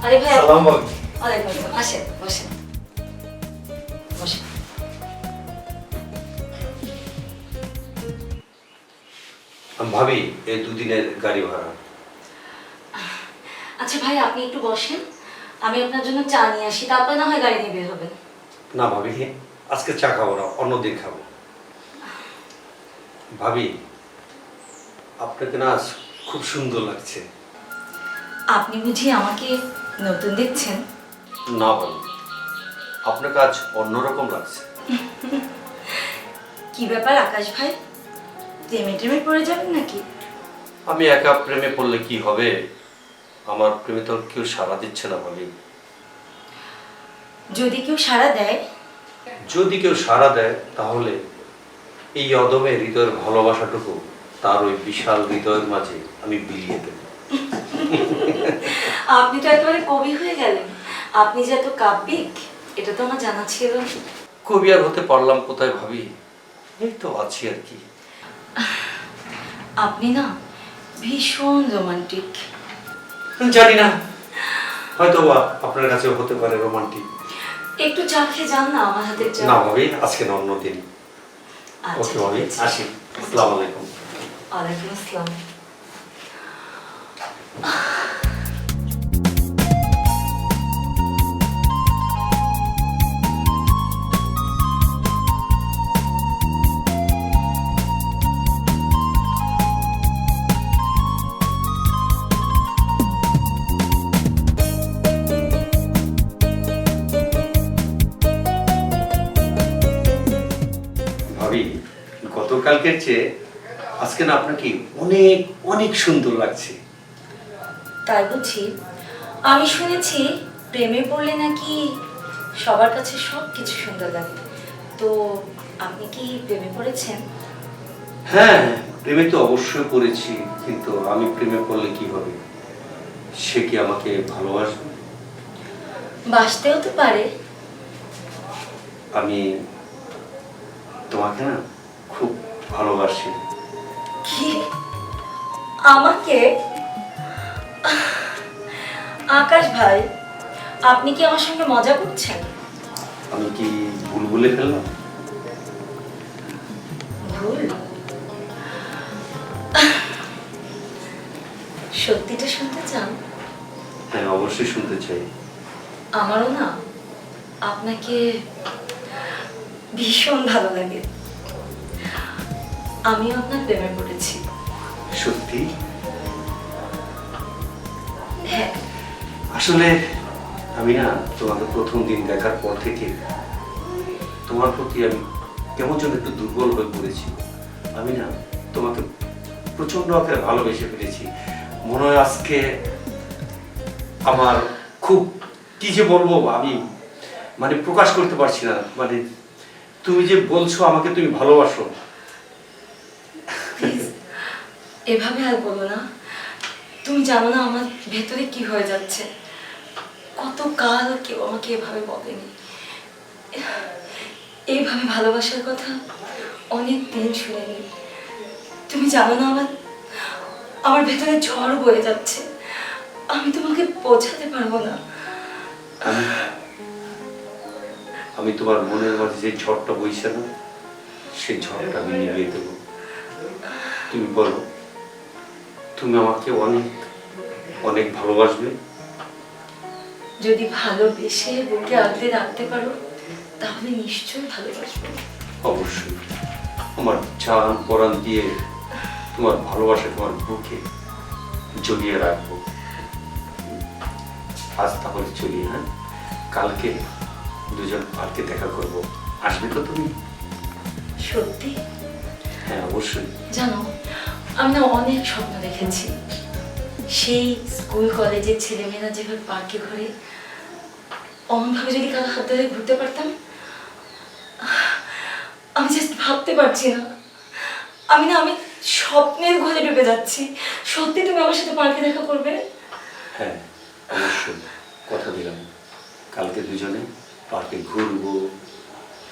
আরে ভাই সালাম ভাবি। ওয়ালাইকুম আসসালাম, আসেন বসেন বসেন। ভাবি এই দুদিনের গাড়ি ভাড়া। আচ্ছা ভাই আপনি একটু বসেন, আমি আপনার জন্য চা নিয়ে আসি, তারপরে না হয় গাড়ি নিয়ে বের হবেন। না ভাবি, আজকে চা খাবো না, অন্যদিন খাবো। ভাবি আপনাকে না আজ খুব সুন্দর লাগছে। আপনি বুঝি আমাকে নতুন দেখছেন? না ভাবি, আপনাকে আজ অন্যরকম লাগছে। কি ব্যাপার আকাশ ভাই, প্রেমে টেমে পড়ে যাবেন নাকি? আমি একা প্রেমে পড়লে কি হবে? আমার প্রেমে তো কেউ সাড়া দিচ্ছে না ভাবি। যদি কেউ সাড়া দেয়? যদি কেউ সাড়া দেয় তাহলে এই অদমে হৃদয়ের ভালোবাসাটুকু তার ওই বিশাল হৃদয়ের মাঝে আমি বিলিয়ে দেব। আপনি তো একেবারে কবি হয়ে গেলেন। আপনি যে এত কাব্যিক এটা তো আমার জানা ছিল না। কবি আর হতে পারলাম কোথায় ভাবি, এই তো আছি আর কি। আপনি না ভীষণ রোমান্টিক। জানি না, হয়তো আপনার কাছে হতে পারে রোমান্টিক। একটু চা খেয়ে যান না আমার হাতের চা। না ভাবি, আজকে না, অন্যদিন। আচ্ছা, ওকে ভাবি, ঠিক আছে। আসি। আসসালামু আলাইকুম। ওয়ালাইকুম আসসালাম। ভাবি গতকালকের চেয়ে আজকে না আপনাকে অনেক অনেক সুন্দর লাগছে। তাই বুঝি? আমি শুনেছি প্রেমে পড়লে নাকি সবার কাছে সব কিছু সুন্দর লাগে। তো আপনি কি প্রেমে পড়েছেন? হ্যাঁ, প্রেমে তো অবশ্যই পড়েছি, কিন্তু আমি প্রেমে পড়লে কি হবে? সে কি আমাকে ভালোবাসবে? বাসতেও তো পারে। আমি তোমাকে না খুব ভালোবাসি। কি? আমাকে? আকাশ ভাই, আপনি কি আমার সঙ্গে মজা করছেন? আমি কি ভুল বলে ফেললাম? ভুল? সত্যিটা শুনতে চান? হ্যাঁ, অবশ্যই শুনতে চাই। আমারও না আপনাকে ভীষণ ভালো লাগে। আমিও আপনার প্রেমে পড়েছি। সত্যি? হ্যাঁ। আসলে আমি না তোমাকে প্রথম দিন দেখার পর থেকে তোমার প্রতি আমি কেমন যেন একটু দুর্বল হয়ে পড়েছি। আমি না তোমাকে প্রচন্ড আকারে ভালোবেসে ফেলেছি। মনে হয় আজকে আমার খুব, কি যে বলবো আমি, মানে প্রকাশ করতে পারছি না। মানে তুমি যে বলছো আমাকে তুমি ভালোবাসো। প্লিজ এভাবে আর বলো না। তুমি জানো না আমার ভেতরে কি হয়ে যাচ্ছে। কত কাল কেউ আমাকে এভাবে বলেনি। এইভাবে ভালোবাসার কথা অনেক দিন শুনিনি। তুমি জানো না আমার আমার ভেতরে ঝড় বয়ে যাচ্ছে। আমি তোমাকে বোঝাতে পারবো না। আমি তোমার মনের মাঝে যে ঝড়টা বইছে না, সেই ঝড়টা আমি নিভিয়ে দেবো। তুমি বলো, তুমি আমাকে অনেক অনেক ভালোবাসবে? যদি ভালোবেসে বুকে আগলে রাখতে পারো তাহলে নিশ্চয়ই ভালোবাসবো। অবশ্যই, আমার জান পরাণ দিয়ে তোমার ভালোবাসা তোমার বুকে জড়িয়ে রাখবো। আজ তাহলে চলি, হ্যাঁ? কালকে দুজন পার্কে দেখা করব, আসবে তো তুমি? সত্যি? হ্যাঁ, অবশ্যই। জানো আমি না অনেক স্বপ্ন দেখেছি। সেই স্কুল কলেজের ছেলেমেয়েরা যেভাবে পার্কে ঘুরে, অমনভাবে যদি কারো হাত ধরে ঘুরতে পারতাম। আমি জাস্ট ভাবতে পারছি না। আমি স্বপ্নের ঘরে ডুবে যাচ্ছি। সত্যি তুমি আমার সাথে পার্কে দেখা করবে? হ্যাঁ, অবশ্যই, কথা দিলাম। কালকে দুজনে পার্কে ঘুরবো,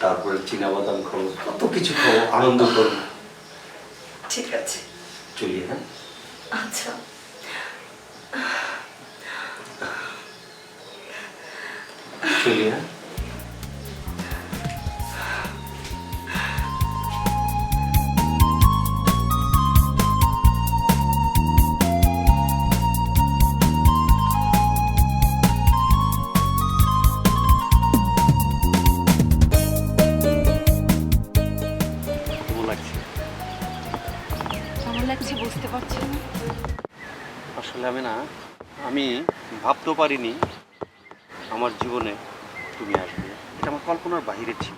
তারপরে চীনাবাদাম খাবো, কত কিছু খাবো, আনন্দ করবো। ঠিক আছে, চলি, হ্যাঁ? আচ্ছা। চলি হ্যাঁ। কেমন লাগছে? কেমন লাগছে বুঝতে পারছো না? আসলে আমি ভাবতেও পারিনি আমার জীবনে তুমি আসবে। এটা আমার কল্পনার বাহিরে ছিল।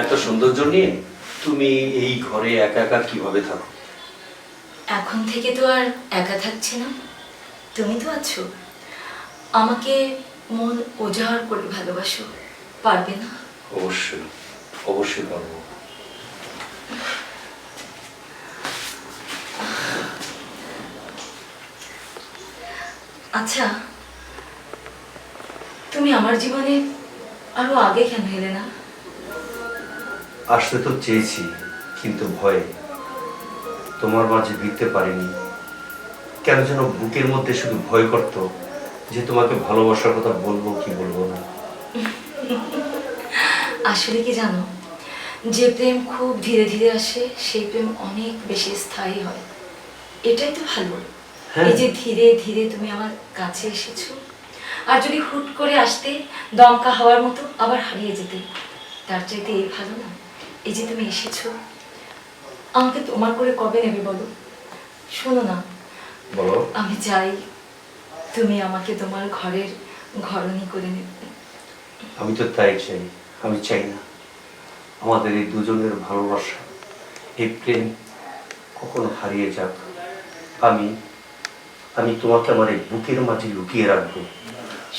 এত সৌন্দর্য নিয়ে তুমি এই ঘরে একা একা কিভাবে থাকো? এখন থেকে তো আর একা থাকছি না, তুমি তো আছো। আমাকে মন উজাড় করে ভালোবাসো, পারবে না? অবশ্যই, অবশ্যই পারবো। আচ্ছা, তুমি আমার জীবনে আরো আগে কেন এলে না? আসতে তো চেয়েছি, কিন্তু ভয়ে তোমার মাঝে ভিড়তে পারিনি। কেন যেন বুকের মধ্যে শুধু ভয় করতো যে তোমাকে ভালোবাসার কথা বলবো কি বলবো না। আসলে কি জানো, যে প্রেম খুব ধীরে ধীরে আসে সেই প্রেম অনেক বেশি স্থায়ী হয়। এটাই তো ভালো। হ্যাঁ। এই যে ধীরে ধীরে তুমি আমার কাছে এসেছো, আর যদি হুট করে আসতে দমকা হওয়ার মতো আবার হারিয়ে যেতে, তার চাইতে এই ভালো না? এই যে তুমি এসেছো, আমাকে তোমার করে কবে নেবে বলো? শোনো না, বলো। আমি চাই তুমি আমাকে তোমার ঘরের ঘরণী করে নেবে। আমি তো তাই চাই। আমি চাই না আমাদের এই দুজনের ভালোবাসা, এই প্রেম কখনো হারিয়ে যাক। আমি আমি তোমাকে আমার এই বুকের মাঝে লুকিয়ে রাখবো।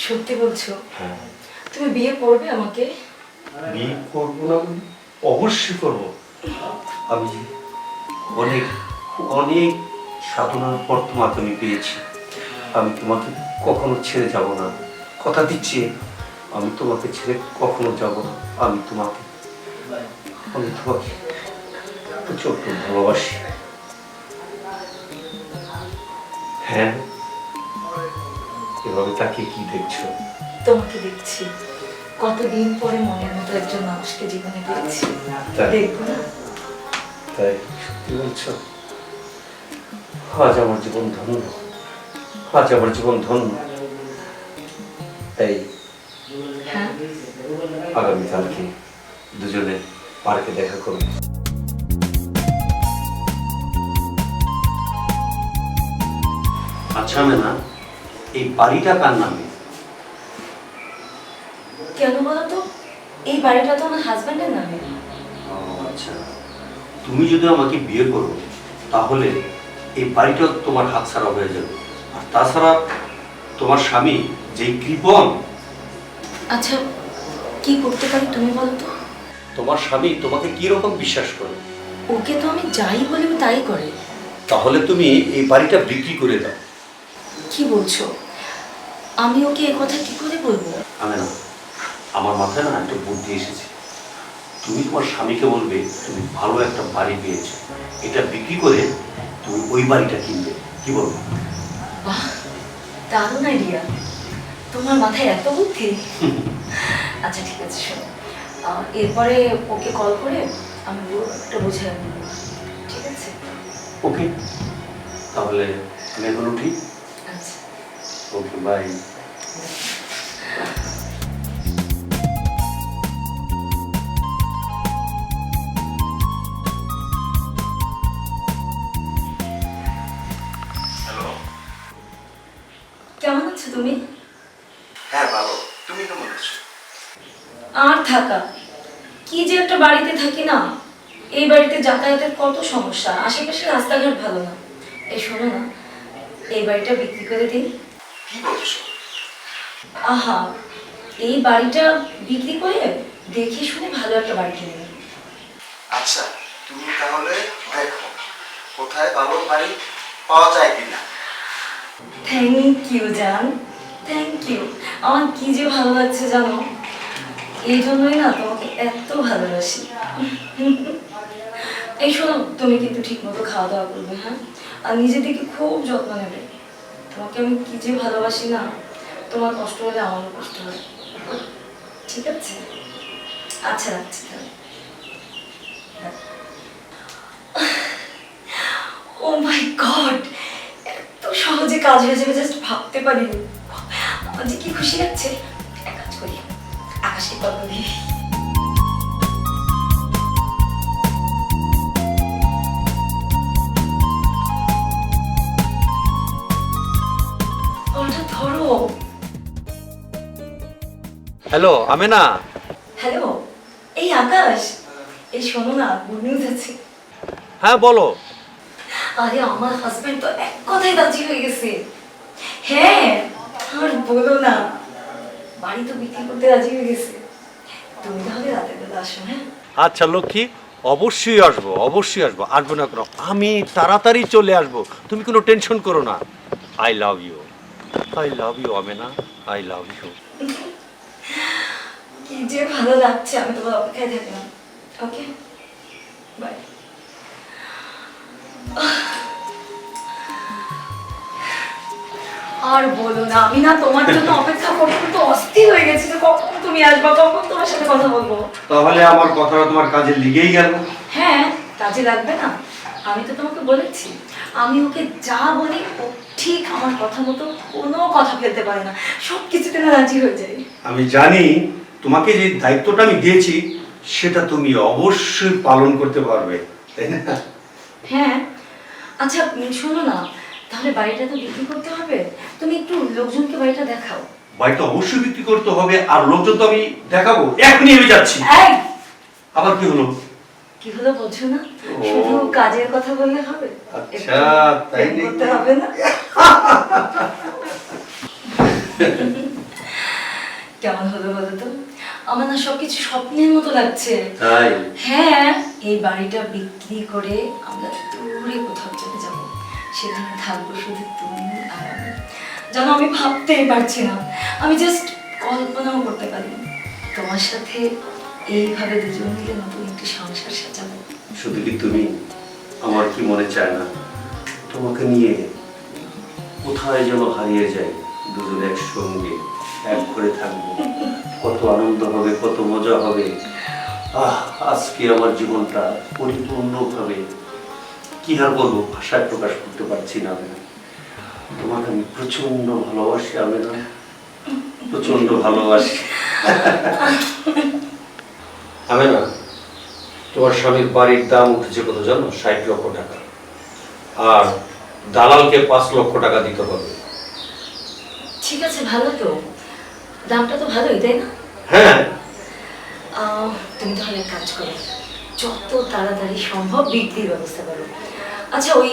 সত্যি বলছো? হ্যাঁ। তুমি বিয়ে করবে আমাকে? বিয়ে করবো না বলি? অবশ্যই করবো। আমি যে অনেক অনেক সাধনার পর তোমাকে আমি পেয়েছি। আমি তোমাকে কখনো ছেড়ে যাব না, কথা দিচ্ছি। আমি তোমাকে ছেড়ে কখনো যাব না। আমি তোমাকে প্রচন্ড ভালোবাসি। হ্যাঁ, এভাবে তাকে কি দেখছো? তোমাকে দেখছি, কতদিন পরে মনের মতো একজন মানুষকে জীবনে পেয়েছি। তাই? দেখবো না? তাই সত্যি বলছো? আজ আমার জীবন ধন্য, আজ আমার জীবন ধন্য। তাই হ্যাঁ, আগামীকালকে দুজনে পার্কে দেখা করবো। আচ্ছা না, এই বাড়িটা কার নামে? কেন বলো তো? এই বাড়িটা তো আমার হাজবেন্ডের নামে। ও আচ্ছা, তুমি যদি আমাকে বিয়ে করো তাহলে এই বাড়িটা তোমার হাতছাড়া হয়ে যাবে। আর তাছাড়া তোমার স্বামী যেই কৃপণ। আচ্ছা, কি করতে পারি তুমি বলো তো? তোমার স্বামী তোমাকে কি রকম বিশ্বাস করে? ওকে তো আমি যাই বলি ও তাই করে। তাহলে তুমি এই বাড়িটা বিক্রি করে দাও। কি বলছো? আমি ওকে এ কথা কি করে বলবো? আমি না, আমার মাথায় না একটা বুদ্ধি এসেছে। তুমি তোমার স্বামীকে বলবে তুমি ভালো একটা বাড়ি পেয়েছো, এটা বিক্রি করে তুমি ওই বাড়িটা কিনবে। কি বলবো? বাহ, দারুণ আইডিয়া। তোমার মাথায় এত বুদ্ধি। আচ্ছা ঠিক আছে, শোনো, এরপরে ওকে কল করে আমি একটা বোঝাই। ওকে, তাহলে আমি এখন উঠি। আচ্ছা। ওকে, বাই। হ্যালো। কেমন আছো তুমি? হ্যাঁ ভালো, তুমি কেমন আছো? আর থাকা, কি যে একটা বাড়িতে থাকি না, এই বাড়িতে যাতায়াতের কত সমস্যা, আশেপাশে রাস্তাঘাট ভালো না। এই শোনো না, এই বাড়িটা বিক্রি করে দিই। কি বলছো? আহা, এই বাড়িটা বিক্রি করে দেখে শুনে ভালো একটা বাড়ি কিনে নেব। আচ্ছা, তুমি তাহলে দেখো কোথায় ভালো বাড়ি পাওয়া যায় কিনা। থ্যাংক ইউ জান, থ্যাংক ইউ। আমার কি যে ভালো লাগছে জানো, এই জন্যই না তোমাকে এত ভালোবাসি। এই শোনো, তুমি কিন্তু ঠিক মতো খাওয়া দাওয়া করবে, হ্যাঁ? আর নিজের দিকে খুব যত্ন নেবে। তোমাকে আমি কি যে ভালোবাসি না, তোমার কষ্ট হলে আমারও কষ্ট হয়। ঠিক আছে? আচ্ছা, রাখছি তাহলে। ও মাই গড, এত সহজে কাজ হয়ে যাবে জাস্ট ভাবতে পারিনি। আমার যে কি খুশি লাগছে। এক কাজ করি, আকাশে কত দিই। ওটা ধরো। হ্যালো আমেনা। হ্যালো, এই আকাশ, এই শোনো না, গুড নিউজ আছে। হ্যাঁ বলো। আরে আমার হাজবেন্ড তো এক কথায় রাজি হয়ে গেছে। হ্যাঁ, আর বলো না, বাড়ি তো বিক্রি করতে রাজি হয়ে গেছে। তুমি তাহলে রাতের বেলা আসো, হ্যাঁ? আচ্ছা লক্ষ্মী, অবশ্যই আসবো, অবশ্যই আসবো, আসবো না কেন, আমি তাড়াতাড়ি চলে আসবো, তুমি কোনো টেনশন করো না। I love you, I love you Amena, I love you. কি যে ভালো লাগছে, আমি তোমার অপেক্ষায় থাকলাম। ওকে, বাই। আর বলো না, আমি না তোমার জন্য অপেক্ষা করতে করতে অস্থির হয়ে গেছি যে কখন তুমি আসবা, কখন তোমার সাথে কথা বলবো। তাহলে আমার কথাটা তোমার কাজে লেগেই গেল। হ্যাঁ, কাজে লাগবে না? আমি তো তোমাকে বলেছি, আমি ওকে যা বলি ও ঠিক আমার কথা মতো কোনো কথা ফেলতে পারে না, সব কিছুতে না রাজি হয়ে যায়। আমি জানি তোমাকে যে দায়িত্বটা আমি দিয়েছি সেটা তুমি অবশ্যই পালন করতে পারবে, তাই না? হ্যাঁ। আচ্ছা শোনো না, তাহলে বাড়িটা তো বিক্রি করতে হবে, তুমি একটু লোকজনকে বাড়িটা দেখাও। বাড়িটা অবশ্যই বিক্রি করতে হবে, আর লোকজন তো আমি দেখাবো, এখনই আমি যাচ্ছি। এই, আবার কি হলো? কি হলো বোঝো না? শুধু কাজের কথা বললে হবে? আচ্ছা, তাই একটু নাকি? করতে হবে না? কেমন হলো বলো তো? আমার না সবকিছু স্বপ্নের মতো লাগছে। তাই? হ্যাঁ, এই বাড়িটা বিক্রি করে আমরা দূরে কোথাও চলে যাব, সেখানে থাকবো শুধু তুমি আর আমি। জানো, আমি ভাবতেই পারছি না, আমি জাস্ট কল্পনাও করতে পারি না তোমার সাথে এইভাবে দুজন মিলে নতুন একটি সংসার সাজাবো। শুধু কি তুমি, আমার কি মনে চায় না তোমাকে নিয়ে কোথায় যেন হারিয়ে যায়, দুজন একসঙ্গে এক ঘরে থাকবো, কত আনন্দ হবে, কত মজা হবে। আজকে আমার জীবনটা পরিপূর্ণভাবে কি আর বলবো, ভাষায় প্রকাশ করতে পারছি না। আমি তোমাকে আমি প্রচন্ড ভালোবাসি, আমি না প্রচন্ড ভালোবাসি। আমি না, তোমার স্বামীর বাড়ির দাম উঠেছে কত জানো? 60 লক্ষ টাকা, আর দালালকে 5 লক্ষ টাকা দিতে হবে। ঠিক আছে, ভালো তো, দামটা তো ভালোই, তাই না? হ্যাঁ। তুমি তাহলে এক কাজ করো, যত তাড়াতাড়ি সম্ভব বিক্রির ব্যবস্থা করো। আচ্ছা, ওই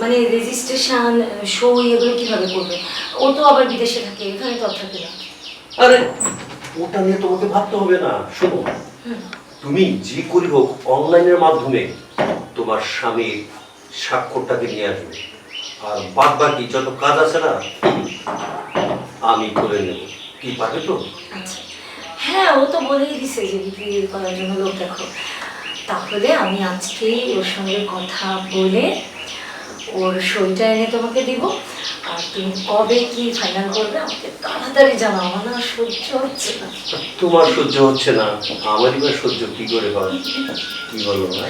মানে রেজিস্ট্রেশন শো এগুলো কিভাবে করবে? ও তো আবার বিদেশে থাকে, এখানে তো আর থাকে না। আরে ওটা নিয়ে তোমাকে ভাবতে হবে না। শোনো, তুমি যে করি হোক অনলাইনের মাধ্যমে তোমার স্বামীর স্বাক্ষরটাকে নিয়ে আসবে, আর বাদ বাকি যত কাজ আছে না আমি করে নেব। কি পারবে তো? আচ্ছা, হ্যাঁ, ও তো বলেই দিছে যে বিক্রি করার জন্য লোক দেখো। তাহলে আমি আজকেই ওর সঙ্গে কথা বলে ওর সইটা এনে তোমাকে দিব, আর তুমি কবে কি ফাইনাল করবে আমাকে তাড়াতাড়ি জানাও, আমার না সহ্য হচ্ছে না। তোমার সহ্য হচ্ছে না, আমারই বা সহ্য কি করে হয়? কি বলো না?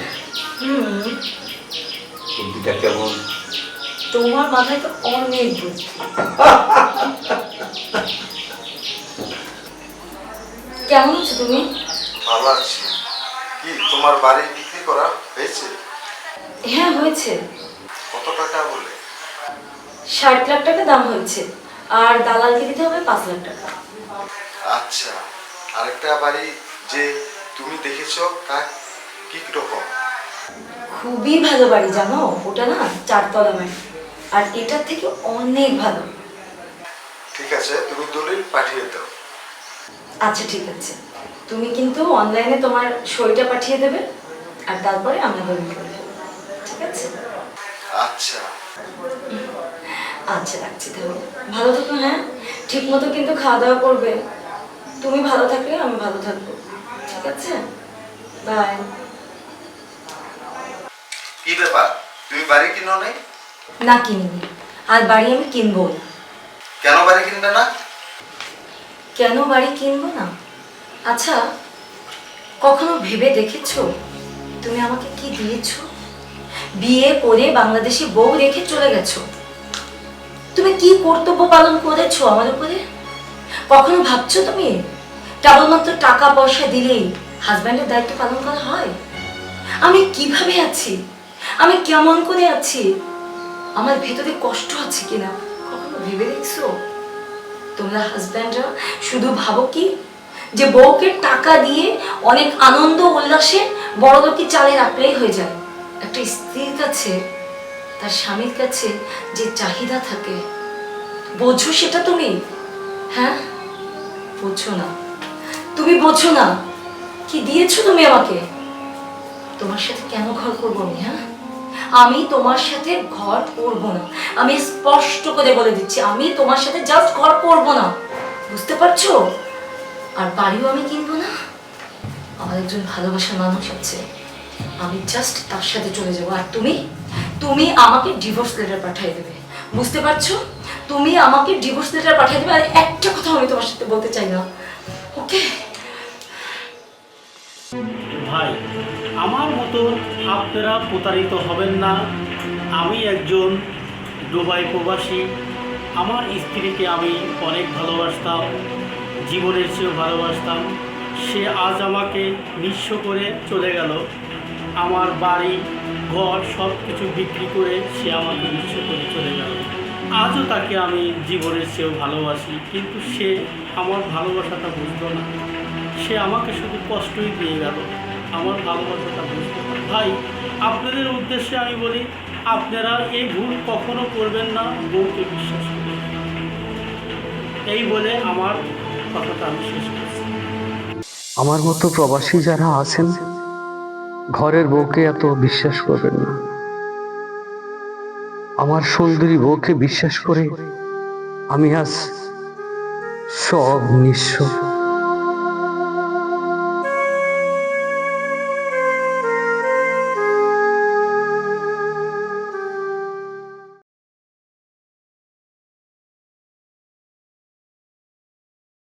বুদ্ধিটা কেমন? তোমার মাথায় তো অনেক বুদ্ধি। কেমন আছো তুমি? ভালো আছি। কি তোমার বাড়ি বিক্রি করা হয়েছে? হ্যাঁ হয়েছে। কত টাকা বলে? 60 লাখ টাকা দাম হয়েছে, আর দালালকে দিতে হবে 5 লাখ টাকা। আচ্ছা, আরেকটা বাড়ি যে তুমি দেখেছো তা কি রকম? খুবই ভালো বাড়ি জানো, ওটা না 4 তলা বাড়ি, আর এটার থেকে অনেক ভালো। ঠিক আছে, তুমি দলিল পাঠিয়ে দাও। আচ্ছা ঠিক আছে, তুমি কিন্তু অনলাইনে তোমার সইটা পাঠিয়ে দেবে, আর তারপরে আমরা দলিল করে দেবো। ঠিক আছে? আচ্ছা। আচ্ছা রাখছি তাহলে, ভালো থাকো। হ্যাঁ ঠিক মতো কিন্তু খাওয়া দাওয়া করবে। তুমি ভালো থাকলে আমি ভালো থাকবো। ঠিক আছে, বাই। কি ব্যাপার, তুমি বাড়ি কিনো নাই? না কিনিনি, আর বাড়ি আমি কিনবো না। কেন বাড়ি কিনবে না? কেন বাড়ি কিনবো না? আচ্ছা, কখনো ভেবে দেখেছো তুমি আমাকে কি দিয়েছো? বিয়ে করে বাংলাদেশি বউ রেখে চলে গেছো, তুমি কি কর্তব্য পালন করেছো আমার উপরে? কখনো ভাবছো তুমি কেবলমাত্র টাকা পয়সা দিলেই হাজব্যান্ডের দায়িত্ব পালন করা হয়? আমি কিভাবে আছি, আমি কেমন করে আছি, আমার ভেতরে কষ্ট আছে কিনা কখনো ভেবে দেখছো? তোমরা হাজব্যান্ডরা শুধু ভাবো কি যে বউকে টাকা দিয়ে অনেক আনন্দ উল্লাসে বড়লোকি চালে রাখলেই হয়ে যায়। একটা স্ত্রীর কাছে তার স্বামীর কাছে যে চাহিদা থাকে, বোঝো সেটা তুমি? হ্যাঁ বোঝো না, তুমি বোঝো না। কি দিয়েছো তুমি আমাকে? তোমার সাথে কেন ঘর করবো আমি? হ্যাঁ, আমি তোমার সাথে ঘর করবো না। আমি স্পষ্ট করে বলে দিচ্ছি, আমি তোমার সাথে জাস্ট ঘর করবো না, বুঝতে পারছো? আর বাড়িও আমি কিনবো না। আমার একজন ভালোবাসার মানুষ আছে, আমি জাস্ট তার সাথে চলে যাবো। আর তুমি তুমি আমাকে ডিভোর্স লেটার পাঠিয়ে দেবে, বুঝতে পারছো? তুমি আমাকে ডিভোর্স লেটার পাঠিয়ে দেবে। আর একটা কথা আমি তোমার সাথে বলতে চাই না, ওকে? ভাই, আমার মতো আপনারা প্রতারিত হবেন না। আমি একজন দুবাই প্রবাসী। আমার স্ত্রীকে আমি অনেক ভালোবাসতাম, জীবনের চেয়েও ভালোবাসতাম। সে আজ আমাকে নিঃস্ব করে চলে গেল। আমার বাড়ি ঘর সব কিছু বিক্রি করে সে আমাকে নিঃস্ব করে চলে গেল। আজও তাকে আমি জীবনের চেয়েও ভালোবাসি, কিন্তু সে আমার ভালোবাসাটা বুঝলো না। সে আমাকে শুধু কষ্টই দিয়ে গেল, আমার ভালোবাসাটা বুঝলো না। ভাই, আপনাদের উদ্দেশ্যে আমি বলি, আপনারা এই ভুল কখনো করবেন না, বউকে বিশ্বাস করবেন। এই বলে আমার কথাটা আমি শেষ করছি। আমার মতো প্রবাসী যারা আছেন, ঘরের বউকে এত বিশ্বাস করবেন না। আমার সুন্দরী বউকে বিশ্বাস করে আমি আজ সব নিঃস্ব।